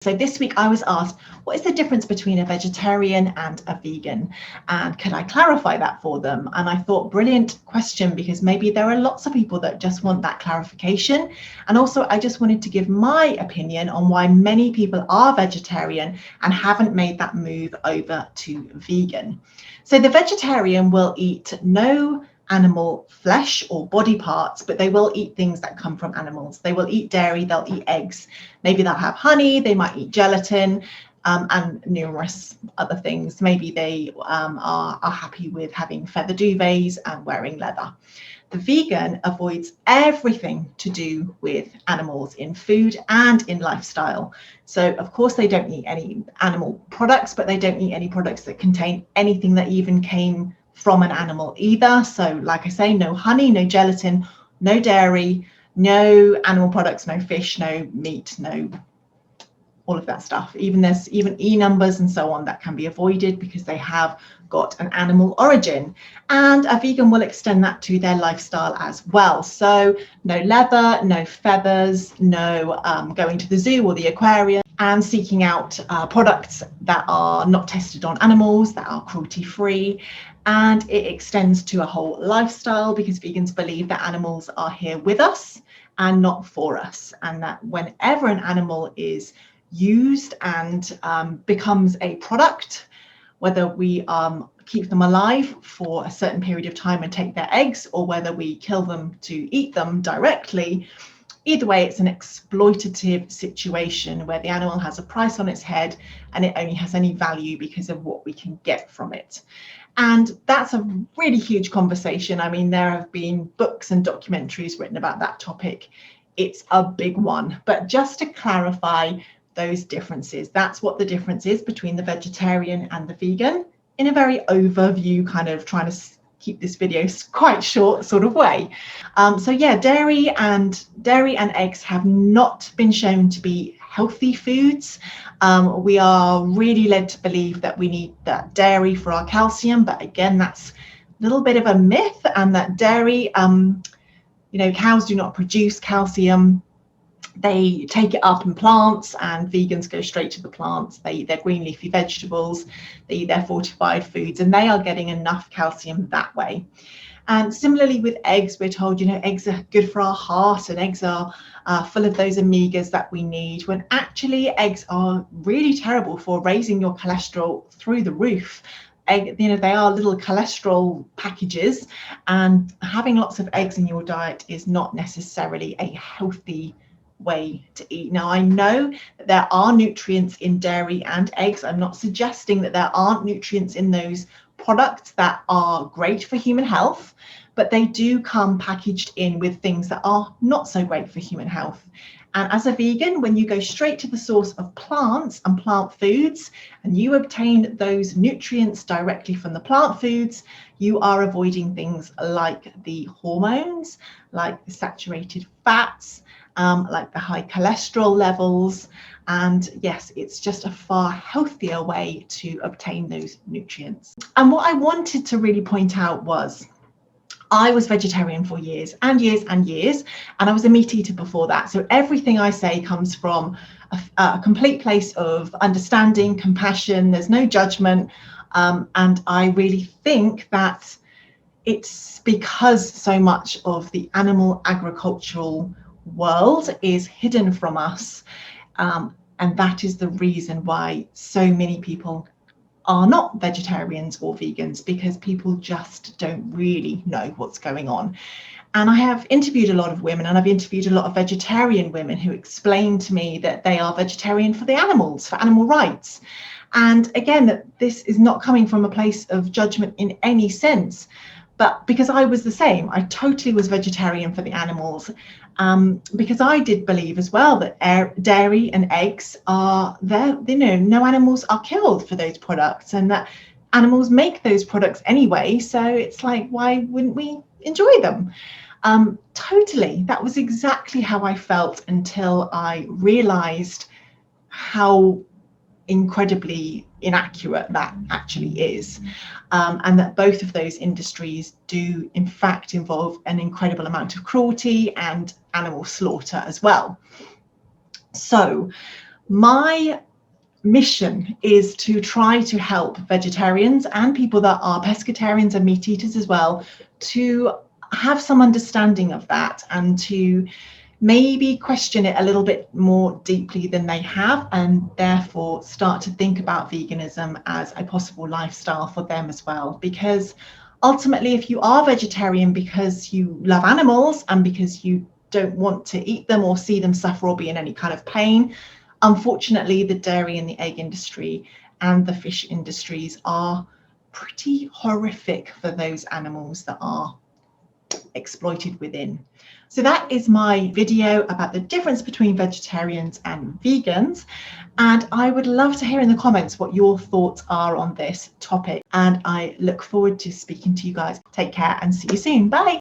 So this week I was asked, what is the difference between a vegetarian and a vegan? And could I clarify that for them? And I thought, brilliant question, because maybe there are lots of people that just want that clarification. And also I just wanted to give my opinion on why many people are vegetarian and haven't made that move over to vegan. So the vegetarian will eat no animal flesh or body parts, but they will eat things that come from animals. They will eat dairy, they'll eat eggs, maybe they'll have honey, they might eat gelatin, and numerous other things. Maybe they are happy with having feather duvets and wearing leather. The vegan avoids everything to do with animals in food and in lifestyle. So of course they don't eat any animal products, but they don't eat any products that contain anything that even came from an animal either. So like I say, no honey, no gelatin, no dairy, no animal products, no fish, no meat, no all of that stuff. There's even E numbers and so on that can be avoided because they have got an animal origin. And a vegan will extend that to their lifestyle as well. So no leather, no feathers, no going to the zoo or the aquarium, and seeking out products that are not tested on animals, that are cruelty free. And it extends to a whole lifestyle because vegans believe that animals are here with us and not for us. And that whenever an animal is used and becomes a product, whether we keep them alive for a certain period of time and take their eggs, or whether we kill them to eat them directly, either way, it's an exploitative situation where the animal has a price on its head and it only has any value because of what we can get from it. And that's a really huge conversation. I mean, there have been books and documentaries written about that topic. It's a big one. But just to clarify those differences, that's what the difference is between the vegetarian and the vegan, in a very overview, kind of trying to keep this video quite short sort of way. So yeah, dairy and eggs have not been shown to be healthy foods. We are really led to believe that we need that dairy for our calcium, but again, that's a little bit of a myth, and that dairy, cows do not produce calcium. They take it up in plants, and vegans go straight to the plants. They eat their green leafy vegetables, they eat their fortified foods, and they are getting enough calcium that way. And similarly with eggs, we're told, eggs are good for our heart, and eggs are full of those omegas that we need, when actually eggs are really terrible for raising your cholesterol through the roof. They are little cholesterol packages, and having lots of eggs in your diet is not necessarily a healthy way to eat. Now, I know that there are nutrients in dairy and eggs. I'm not suggesting that there aren't nutrients in those products that are great for human health, but they do come packaged in with things that are not so great for human health. And as a vegan, when you go straight to the source of plants and plant foods, and you obtain those nutrients directly from the plant foods, you are avoiding things like the hormones, like the saturated fats, like the high cholesterol levels. And yes, it's just a far healthier way to obtain those nutrients. And what I wanted to really point out was, I was vegetarian for years and years and years, and I was a meat eater before that. So everything I say comes from a complete place of understanding, compassion. There's no judgment. And I really think that it's because so much of the animal agricultural world is hidden from us. And that is the reason why so many people are not vegetarians or vegans, because people just don't really know what's going on. And I have interviewed a lot of women, and I've interviewed a lot of vegetarian women who explain to me that they are vegetarian for the animals, for animal rights. And again, that this is not coming from a place of judgment in any sense, but because I was the same. I totally was vegetarian for the animals, because I did believe as well that dairy and eggs are there, no animals are killed for those products, and that animals make those products anyway. So it's like, why wouldn't we enjoy them? Totally. That was exactly how I felt until I realized how incredibly inaccurate that actually is, and that both of those industries do in fact involve an incredible amount of cruelty and animal slaughter as well. So My mission is to try to help vegetarians and people that are pescatarians and meat eaters as well to have some understanding of that and to maybe question it a little bit more deeply than they have, and therefore start to think about veganism as a possible lifestyle for them as well. Because ultimately, if you are vegetarian because you love animals and because you don't want to eat them or see them suffer or be in any kind of pain, unfortunately, the dairy and the egg industry and the fish industries are pretty horrific for those animals that are exploited within. So that is my video about the difference between vegetarians and vegans. And I would love to hear in the comments what your thoughts are on this topic. And I look forward to speaking to you guys. Take care and see you soon. Bye.